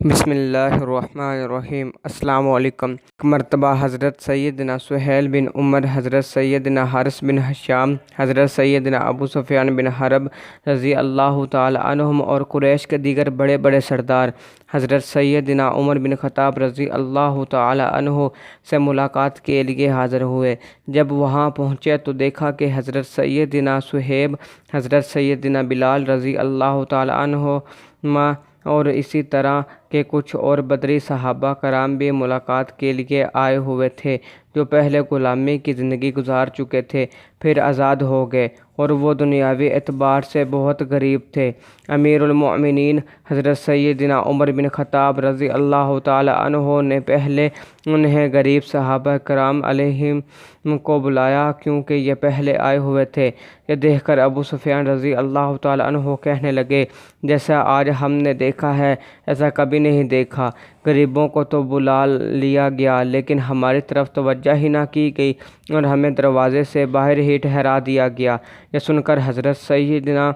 بسم اللہ الرحمن الرحیم۔ السلام علیکم۔ ایک مرتبہ حضرت سیدنا سہیل بن عمر، حضرت سیدنا حارث بن ہشام، حضرت سیدنا ابو سفیان بن حرب رضی اللہ تعالی عنہم اور قریش کے دیگر بڑے بڑے سردار حضرت سیدنا عمر بن خطاب رضی اللہ تعالی عنہ سے ملاقات کے لیے حاضر ہوئے۔ جب وہاں پہنچے تو دیکھا کہ حضرت سیدنا صہیب، حضرت سیدنا بلال رضی اللہ تعالی عنہما اور اسی طرح کے کچھ اور بدری صحابہ کرام بھی ملاقات کے لیے آئے ہوئے تھے، جو پہلے غلامی کی زندگی گزار چکے تھے، پھر آزاد ہو گئے اور وہ دنیاوی اعتبار سے بہت غریب تھے۔ امیر المؤمنین حضرت سیدنا عمر بن خطاب رضی اللہ تعالی عنہ نے پہلے انہیں غریب صحابہ کرام علیہم کو بلایا، کیونکہ یہ پہلے آئے ہوئے تھے۔ یہ دیکھ کر ابو سفیان رضی اللہ تعالی عنہ کہنے لگے، جیسا آج ہم نے دیکھا ہے ایسا کبھی نہیں دیکھا۔ غریبوں کو تو بلا لیا گیا لیکن ہماری طرف توجہ ہی نہ کی گئی اور ہمیں دروازے سے باہر ہی ٹھہرا دیا گیا۔ یہ سن کر حضرت سیدنا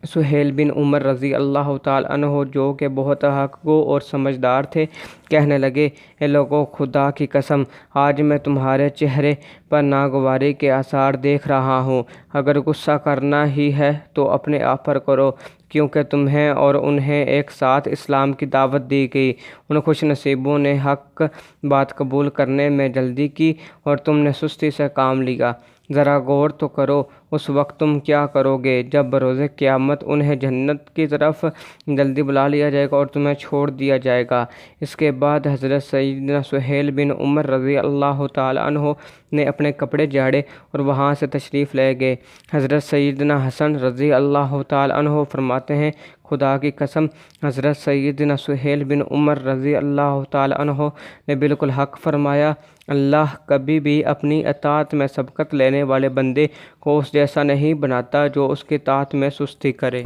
سہیل بن عمر رضی اللہ تعالی عنہ، جو کہ بہت حق گو اور سمجھدار تھے، کہنے لگے، اے لوگو، خدا کی قسم آج میں تمہارے چہرے پر ناگواری کے آثار دیکھ رہا ہوں۔ اگر غصہ کرنا ہی ہے تو اپنے آپ پر کرو، کیونکہ تمہیں اور انہیں ایک ساتھ اسلام کی دعوت دی گئی۔ ان خوش نصیبوں نے حق بات قبول کرنے میں جلدی کی اور تم نے سستی سے کام لیا۔ ذرا غور تو کرو، اس وقت تم کیا کرو گے جب بروز قیامت انہیں جنت کی طرف جلدی بلا لیا جائے گا اور تمہیں چھوڑ دیا جائے گا۔ اس کے بعد حضرت سیدنا سہیل بن عمر رضی اللہ تعالی عنہ نے اپنے کپڑے جھاڑے اور وہاں سے تشریف لے گئے۔ حضرت سیدنا حسن رضی اللہ تعالی عنہ فرماتے ہیں، خدا کی قسم حضرت سیدنا سہیل بن عمر رضی اللہ تعالی عنہ نے بالکل حق فرمایا۔ اللہ کبھی بھی اپنی اطاعت میں سبقت لینے والے بندے کو اس جیسا نہیں بناتا جو اس کی اطاعت میں سستی کرے۔